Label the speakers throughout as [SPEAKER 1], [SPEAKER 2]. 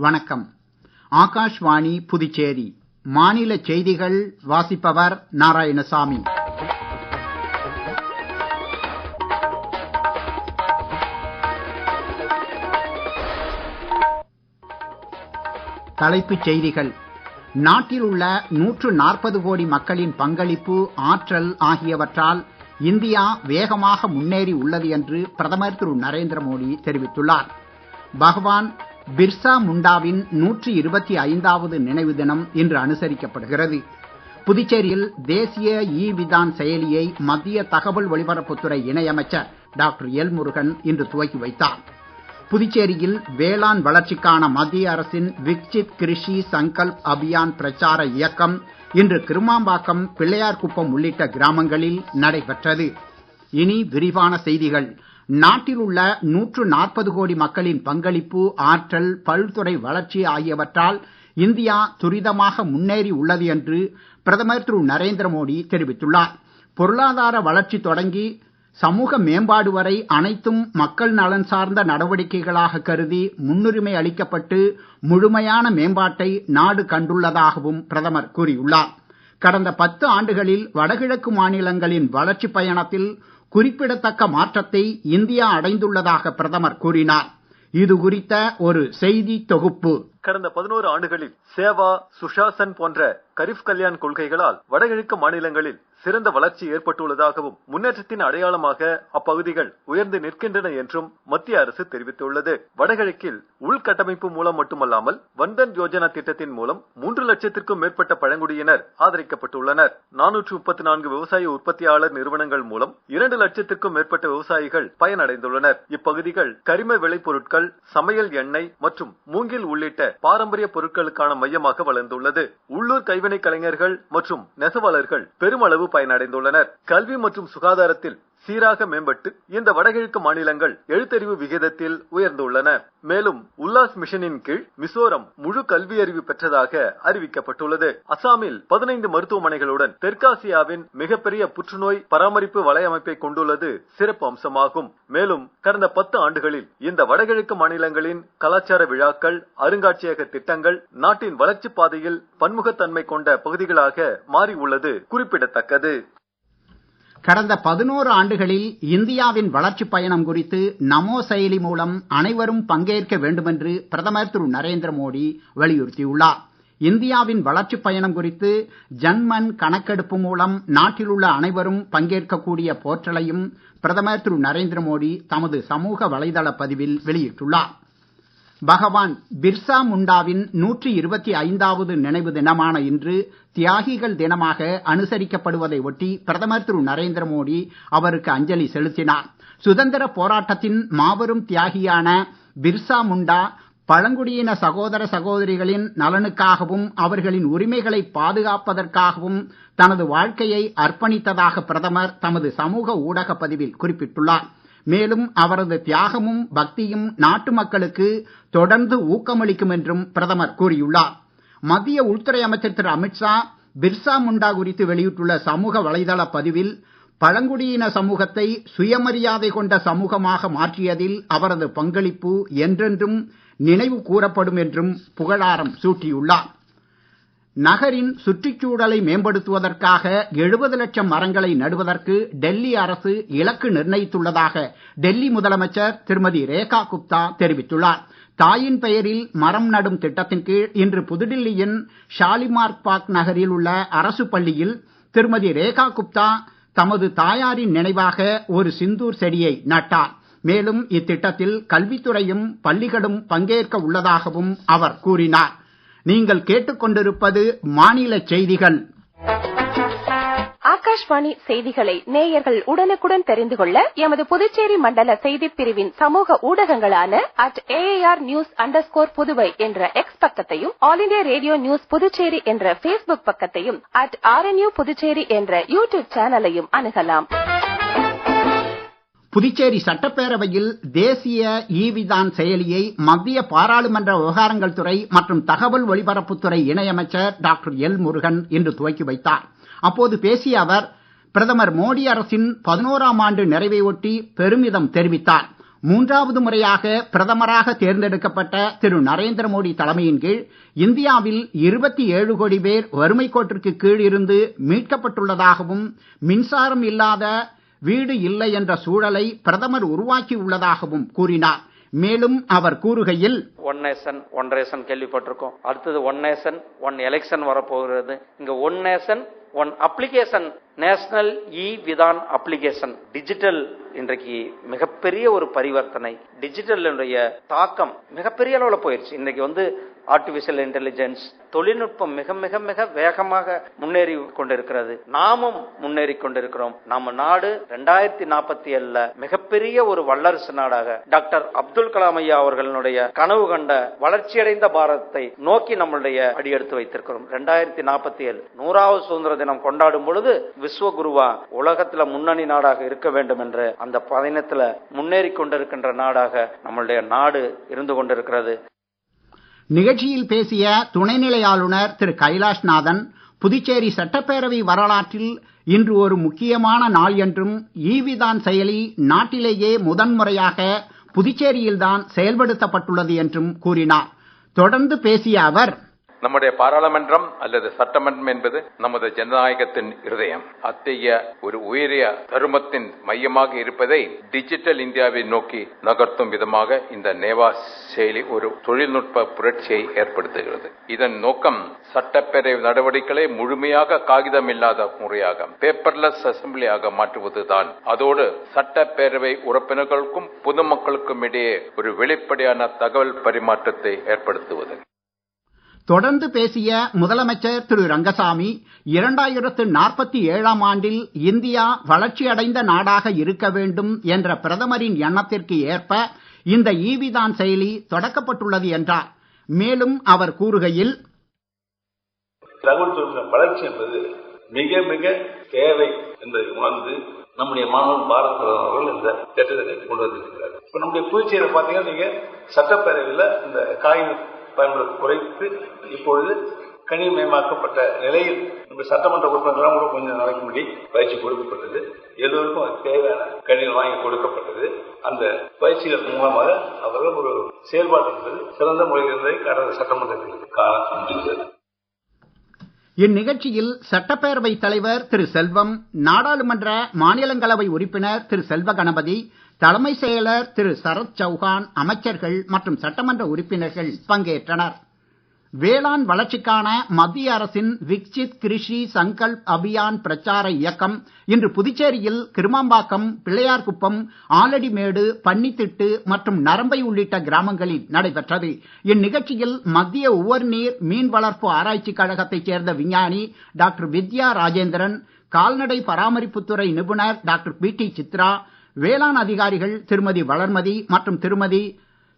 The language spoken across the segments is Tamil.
[SPEAKER 1] வணக்கம். ஆகாஷ்வாணி புதுச்சேரி மாநில செய்திகள் வாசிப்பவர் நாராயணசாமி. தலைப்புச் செய்திகள். நாட்டில் உள்ள 140 கோடி மக்களின் பங்களிப்பு, ஆற்றல் ஆகியவற்றால் இந்தியா வேகமாக முன்னேறி உள்ளது என்று பிரதமர் திரு நரேந்திர மோடி தெரிவித்துள்ளார். பகவான் பிர்சா முண்டாவின் 125வது நினைவு தினம் இன்று அனுசரிக்கப்படுகிறது. புதுச்சேரியில் தேசிய விதான் செயலியை மத்திய தகவல் ஒலிபரப்புத்துறை இணையமைச்சர் டாக்டர் எல் முருகன் இன்று துவக்கி வைத்தார். புதுச்சேரியில் வேளாண் வளர்ச்சிக்கான மத்திய அரசின் விக்சித் கிருஷி சங்கல்ப் அபியான் பிரச்சார இயக்கம் இன்று கிருமாம்பாக்கம், பிள்ளையார்குப்பம் உள்ளிட்ட கிராமங்களில் நடைபெற்றது. இனி விரிவான செய்திகள். நாட்டில் உள்ள 140 கோடி மக்களின் பங்களிப்பு, ஆற்றல், பல்துறை வளர்ச்சி ஆகியவற்றால் இந்தியா துரிதமாக முன்னேறி உள்ளது என்று பிரதமர் திரு நரேந்திர மோடி தெரிவித்துள்ளார். பொருளாதார வளர்ச்சி தொடங்கி சமூக மேம்பாடு வரை அனைத்தும் மக்கள் நலன் சார்ந்த நடவடிக்கைகளாக கருதி முன்னுரிமை அளிக்கப்பட்டு முழுமையான மேம்பாட்டை நாடு கண்டுள்ளதாகவும் பிரதமர் கூறியுள்ளார். கடந்த 10 ஆண்டுகளில் வடகிழக்கு மாநிலங்களின் வளர்ச்சி பயணத்தில் குறிப்பிடத்தக்க மாற்றத்தை இந்தியா அடைந்துள்ளதாக பிரதமர் கூறினார். இது குறித்த ஒரு செய்தி தொகுப்பு.
[SPEAKER 2] கடந்த 11 ஆண்டுகளில் சேவா, சுஷாசன் போன்ற கரீப் கல்யாண் கொள்கைகளால் வடகிழக்கு மாநிலங்களில் சிறந்த வளர்ச்சி ஏற்பட்டுள்ளதாகவும் முன்னேற்றத்தின் அடையாளமாக அப்பகுதிகள் உயர்ந்து நிற்கின்றன என்றும் மத்திய அரசு தெரிவித்துள்ளது. வடகிழக்கில் உள்கட்டமைப்பு மூலம் மட்டுமல்லாமல் வந்தன் யோஜனா திட்டத்தின் மூலம் 3 லட்சத்திற்கும் மேற்பட்ட பழங்குடியினர் ஆதரிக்கப்பட்டுள்ளனர். 434 விவசாய உற்பத்தியாளர் நிறுவனங்கள் மூலம் 2 லட்சத்திற்கும் மேற்பட்ட விவசாயிகள் பயனடைந்துள்ளனர். இப்பகுதிகள் கரிம விளைபொருட்கள், சமையல் எண்ணெய் மற்றும் மூங்கில் உள்ளிட்ட பாரம்பரிய பொருட்களுக்கான மையமாக வளர்ந்துள்ளது. உள்ளூர் கைவினை கலைஞர்கள் மற்றும் நெசவாளர்கள் பெருமளவு பயனடைந்துள்ளனர். கல்வி மற்றும் சுகாதாரத்தில் சீராக மேம்பட்டு இந்த வடகிழக்கு மாநிலங்கள் எழுத்தறிவு விகிதத்தில் உயர்ந்துள்ளன. மேலும் உல்லாஸ் மிஷனின் கீழ் மிசோரம் முழு கல்வியறிவு பெற்றதாக அறிவிக்கப்பட்டுள்ளது. அசாமில் 15 மருத்துவமனைகளுடன் தெற்காசியாவின் மிகப்பெரிய புற்றுநோய் பராமரிப்பு வலையமைப்பை கொண்டுள்ளது சிறப்பு அம்சமாகும். மேலும் கடந்த 10 ஆண்டுகளில் இந்த வடகிழக்கு மாநிலங்களின் கலாச்சார விழாக்கள், அருங்காட்சியக திட்டங்கள் நாட்டின் வளர்ச்சி பாதையில் பன்முகத்தன்மை கொண்ட பகுதிகளாக மாறி உள்ளது குறிப்பிடத்தக்கது.
[SPEAKER 1] கடந்த 11 ஆண்டுகளில் இந்தியாவின் வளர்ச்சி பயணம் குறித்து நமோ செயலி மூலம் அனைவரும் பங்கேற்க வேண்டுமென்று பிரதமர் திரு நரேந்திர மோடி வலியுறுத்தியுள்ளார். இந்தியாவின் வளர்ச்சி பயணம் குறித்து ஜன்மன் கணக்கெடுப்பு மூலம் நாட்டில் உள்ள அனைவரும் பங்கேற்கக்கூடிய போர்ட்டலையும் பிரதமர் திரு நரேந்திர மோடி தமது சமூக வலைதள பதிவில் வெளியிட்டுள்ளார். பகவான் பிர்சா முண்டாவின் 125வது நினைவு தினமான இன்று தியாகிகள் தினமாக அனுசரிக்கப்படுவதை ஒட்டி பிரதமர் திரு நரேந்திர மோடி அவருக்கு அஞ்சலி செலுத்தினார். சுதந்திர போராட்டத்தின் மாபெரும் தியாகியான பிர்சா முண்டா பழங்குடியின சகோதர சகோதரிகளின் நலனுக்காகவும் அவர்களின் உரிமைகளை பாதுகாப்பதற்காகவும் தனது வாழ்க்கையை அர்ப்பணித்ததாக பிரதமர் தமது சமூக ஊடக பதிவில் குறிப்பிட்டுள்ளார். மேலும் அவரது தியாகமும் பக்தியும் நாட்டு மக்களுக்கு தொடர்ந்து ஊக்கமளிக்கும் என்றும் பிரதமர் கூறியுள்ளார். மத்திய உள்துறை அமைச்சர் திரு அமித்ஷா பிர்சா முண்டா குறித்து வெளியிட்டுள்ள சமூக வலைதள பதிவில் பழங்குடியின சமூகத்தை சுயமரியாதை கொண்ட சமூகமாக மாற்றியதில் அவரது பங்களிப்பு என்றென்றும் நினைவு கூறப்படும் என்றும் புகழாரம் சூட்டியுள்ளார். நகரின் சுற்றுச்சூழலை மேம்படுத்துவதற்காக 70 லட்சம் மரங்களை நடுவதற்கு டெல்லி அரசு இலக்கு நிர்ணயித்துள்ளதாக டெல்லி முதலமைச்சர் திருமதி ரேகா குப்தா தெரிவித்துள்ளார். தாயின் பெயரில் மரம் நடும் திட்டத்தின் கீழ் இன்று புதுடில்லியின் ஷாலிமார் பாக் நகரில் உள்ள அரசு பள்ளியில் திருமதி ரேகா குப்தா தமது தாயாரின் நினைவாக ஒரு சிந்தூர் செடியை நட்டார். மேலும் இத்திட்டத்தில் கல்வித்துறையும் பள்ளிகளும் பங்கேற்க உள்ளதாகவும் அவர் கூறினார். நீங்கள் கேட்டுக்கொண்டிருப்பது மாநில செய்திகள்.
[SPEAKER 3] ஆகாஷ்வாணி செய்திகளை நேயர்கள் உடனுக்குடன் தெரிந்து கொள்ள எமது புதுச்சேரி மண்டல செய்திப் பிரிவின் சமூக ஊடகங்களான @AARnews_புதுவை என்ற எக்ஸ் பக்கத்தையும், all India radio news Puducherry என்ற Facebook பக்கத்தையும், @RNU புதுச்சேரி என்ற யூடியூப் சேனலையும் அணுகலாம்.
[SPEAKER 1] புதுச்சேரி சட்டப்பேரவையில் தேசிய விதான் செயலியை மத்திய பாராளுமன்ற விவகாரங்கள் துறை மற்றும் தகவல் ஒலிபரப்புத்துறை இணையமைச்சர் டாக்டர் எல் முருகன் இன்று துவக்கி வைத்தார். அப்போது பேசிய அவர் பிரதமர் மோடி அரசின் 11ஆம் ஆண்டு நிறைவை ஒட்டி பெருமிதம் தெரிவித்தார். மூன்றாவது முறையாக பிரதமராக தேர்ந்தெடுக்கப்பட்ட திரு நரேந்திர மோடி தலைமையின் கீழ் இந்தியாவில் 27 கோடி பேர் வறுமை கோட்டிற்கு கீழ் இருந்து மீட்கப்பட்டுள்ளதாகவும் மின்சாரம் இல்லாத வீடு இல்லை என்ற சூழலை பிரதமர் உருவாக்கி உள்ளதாகவும் கூறினார். மேலும் அவர் கூறுகையில்,
[SPEAKER 4] ஒன் நேஷன் ஒன் ரேஷன் கேள்விப்பட்டிருக்கோம். அடுத்தது ஒன் நேஷன் ஒன் எலெக்ஷன் வரப்போகிறது. இங்க one nation one application, national Vidhan application. Digital இன்றைக்கு மிகப்பெரிய ஒரு பரிவர்த்தனை. டிஜிட்டலுடைய தாக்கம் மிகப்பெரிய அளவில் போயிருச்சு. இன்னைக்கு ஆர்டிபிஷியல் இன்டெலிஜென்ஸ் தொழில்நுட்பம் மிக மிக மிக வேகமாக முன்னேறி கொண்டிருக்கிறது. நாமும் முன்னேறி கொண்டிருக்கிறோம். நம்ம நாடு 2047 மிகப்பெரிய ஒரு வல்லரசு நாடாக டாக்டர் அப்துல் கலாம் ஐயா அவர்களுடைய கனவு கண்ட வளர்ச்சியடைந்த பாரதத்தை நோக்கி நம்மளுடைய அடியெடுத்து வைத்திருக்கிறோம். 2047 100வது சுதந்திர தினம் கொண்டாடும் பொழுது விஸ்வகுருவா உலகத்துல முன்னணி நாடாக இருக்க வேண்டும் என்று அந்த பயணத்துல முன்னேறி கொண்டிருக்கின்ற நாடாக நம்மளுடைய நாடு இருந்து கொண்டிருக்கிறது.
[SPEAKER 1] நிகழ்ச்சியில் பேசிய துணைநிலை ஆளுநர் திரு கைலாஷ்நாதன், புதுச்சேரி சட்டப்பேரவை வரலாற்றில் இன்று ஒரு முக்கியமான நாள் என்றும் விதான் செயலி நாட்டிலேயே முதன்முறையாக புதுச்சேரியில்தான் செயல்படுத்தப்பட்டுள்ளது என்றும் கூறினார். தொடர்ந்து பேசிய அவர்,
[SPEAKER 5] நம்முடைய பாராளுமன்றம் அல்லது சட்டமன்றம் என்பது நமது ஜனநாயகத்தின் இருதயம். அத்தகைய ஒரு உயரிய தருமத்தின் மையமாக இருப்பதை டிஜிட்டல் இந்தியாவை நோக்கி நகர்த்தும் விதமாக இந்த நேவா செயலி ஒரு தொழில்நுட்ப புரட்சியை ஏற்படுத்துகிறது. இதன் நோக்கம் சட்டப்பேரவை நடவடிக்கைகளை முழுமையாக காகிதம் இல்லாத முறையாக பேப்பர்லெஸ் அசம்பிளியாக மாற்றுவதுதான். அதோடு சட்டப்பேரவை உறுப்பினர்களுக்கும் பொதுமக்களுக்கும் இடையே ஒரு வெளிப்படையான தகவல் பரிமாற்றத்தை ஏற்படுத்துவது.
[SPEAKER 1] தொடர்ந்து பேசிய முதலமைச்சர் திரு ரங்கசாமி, 2047 ஆண்டில் இந்தியா வளர்ச்சியடைந்த நாடாக இருக்க வேண்டும் என்ற பிரதமரின் எண்ணத்திற்கு ஏற்ப இந்த விதான் செயலி தொடக்கப்பட்டுள்ளது என்றார். மேலும் அவர் கூறுகையில்,
[SPEAKER 6] தகவல் தொழில்நுட்ப வளர்ச்சி என்பது மிக மிக தேவை என்பதை உணர்ந்து நம்முடைய மாணவன் பாரத பிரதமர் அவர்கள் இந்த திட்டத்தை கொண்டு வந்திருக்கிறார். இப்ப நம்முடைய புதுச்சேரியில் பாத்தீங்கன்னா நீங்க சட்டப்பேரவையில் இந்த காகித பயன்படுத்த குறைத்து இப்பொழுது கணினிமயமாக்கப்பட்ட நிலையில் நம்ம சட்டமன்ற உறுப்பினர்களாம் கூட கொஞ்சம் நாளைக்கு பயிற்சி கொடுக்கப்பட்டது. எல்லோருக்கும் அது தேவையான கணினி வாங்கி கொடுக்கப்பட்டது. அந்த பயிற்சிகள் மூலமாக அவர்கள் ஒரு செயல்பாடு என்பது சிறந்த முறையில் இருந்ததை கடந்த சட்டமன்றத்தில் காண முடிந்தது.
[SPEAKER 1] இந்நிகழ்ச்சியில் சட்டப்பேரவை தலைவர் திரு செல்வம், நாடாளுமன்ற மாநிலங்களவை உறுப்பினர் திரு செல்வ கணபதி, தலைமை செயலர் திரு சரத் சௌஹான், அமைச்சர்கள் மற்றும் சட்டமன்ற உறுப்பினர்கள் பங்கேற்றனர். வேளாண் வளர்ச்சிக்கான மத்திய அரசின் விக்சித் கிருஷி சங்கல்ப் அபியான் பிரச்சார இயக்கம் இன்று புதுச்சேரியில் கிருமாம்பாக்கம், பிள்ளையார்குப்பம், ஆலடிமேடு, பன்னித்திட்டு மற்றும் நரம்பை உள்ளிட்ட கிராமங்களில் நடைபெற்றது. இந்நிகழ்ச்சியில் மத்திய உவர்நீர் மீன் வளர்ப்பு ஆராய்ச்சி கழகத்தைச் சேர்ந்த விஞ்ஞானி டாக்டர் வித்யா ராஜேந்திரன், கால்நடை பராமரிப்புத்துறை நிபுணர் டாக்டர் பி.டி. சித்ரா, வேளாண் அதிகாரிகள் திருமதி வளர்மதி மற்றும் திருமதி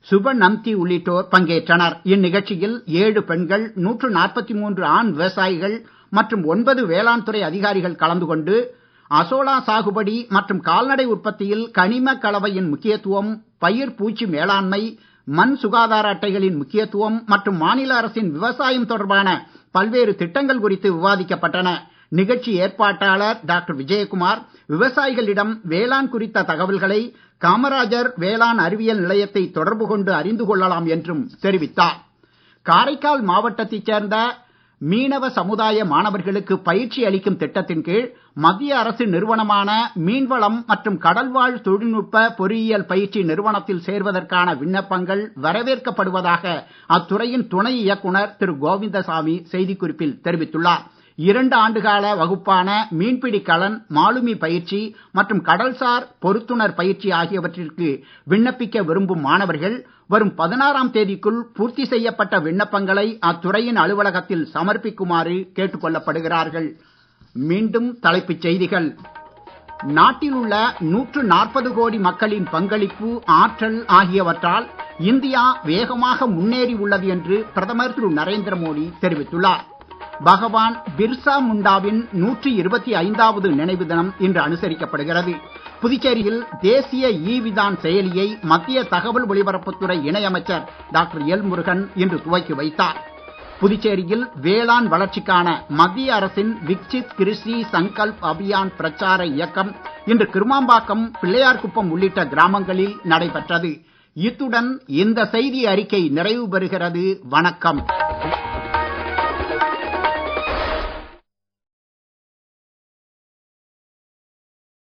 [SPEAKER 1] சுபநந்தி உள்ளிட்டோர் பங்கேற்றனர். இந்நிகழ்ச்சியில் 7 பெண்கள், 143 ஆண் விவசாயிகள் மற்றும் 9 வேளாண் துறை அதிகாரிகள் கலந்து கொண்டு அசோலா சாகுபடி மற்றும் கால்நடை உற்பத்தியில் கனிம கலவையின் முக்கியத்துவம், பயிர் பூச்சி மேலாண்மை, மண் சுகாதார அட்டைகளின் முக்கியத்துவம் மற்றும் மாநில அரசின் விவசாயம் தொடர்பான பல்வேறு திட்டங்கள் குறித்து விவாதிக்கப்பட்டன. நிகழ்ச்சி ஏற்பாட்டாளர் டாக்டர் விஜயகுமார் விவசாயிகளிடம் வேளாண் குறித்த தகவல்களை காமராஜர் வேளாண் அறிவியல் நிலையத்தை தொடர்பு கொண்டு அறிந்து கொள்ளலாம் என்றும் தெரிவித்தார். காரைக்கால் மாவட்டத்தைச் சேர்ந்த மீனவ சமுதாய மாணவர்களுக்கு பயிற்சி அளிக்கும் திட்டத்தின் கீழ் மத்திய அரசு நிறுவனமான மீன்வளம் மற்றும் கடல்வாழ் தொழில்நுட்ப பொறியியல் பயிற்சி நிறுவனத்தில் சேர்வதற்கான விண்ணப்பங்கள் வரவேற்கப்படுவதாக அத்துறையின் துணை இயக்குனர் திரு கோவிந்தசாமி செய்திக்குறிப்பில் தெரிவித்துள்ளார். 2 ஆண்டுகால வகுப்பான மீன்பிடி கலன், மாலுமி பயிற்சி மற்றும் கடல்சார் பொருத்துணர் பயிற்சி ஆகியவற்றிற்கு விண்ணப்பிக்க விரும்பும் மாணவர்கள் வரும் 16ஆம் தேதிக்குள் பூர்த்தி செய்யப்பட்ட விண்ணப்பங்களை அத்துறையின் அலுவலகத்தில் சமர்ப்பிக்குமாறு கேட்டுக் கொள்ளப்படுகிறார்கள். மீண்டும் தலைப்புச் செய்திகள். நாட்டில் உள்ள 140 கோடி மக்களின் பங்களிப்பு, ஆற்றல் ஆகியவற்றால் இந்தியா வேகமாக முன்னேறி உள்ளது என்று பிரதமர் திரு நரேந்திர மோடி தெரிவித்துள்ளார். பகவான் பிர்சா முண்டாவின் 125வது நினைவு தினம் இன்று அனுசரிக்கப்படுகிறது. புதுச்சேரியில் தேசிய விதான் செயலியை மத்திய தகவல் ஒலிபரப்புத்துறை இணையமைச்சர் டாக்டர் எல் முருகன் இன்று துவக்கி வைத்தார். புதுச்சேரியில் வேளாண் வளர்ச்சிக்கான மத்திய அரசின் விக்சித் கிருஷி சங்கல்ப் அபியான் பிரச்சார இயக்கம் இன்று கிருமாம்பாக்கம், பிள்ளையார்குப்பம் உள்ளிட்ட கிராமங்களில் நடைபெற்றது. இத்துடன் இந்த செய்தி அறிக்கை நிறைவு பெறுகிறது. வணக்கம்.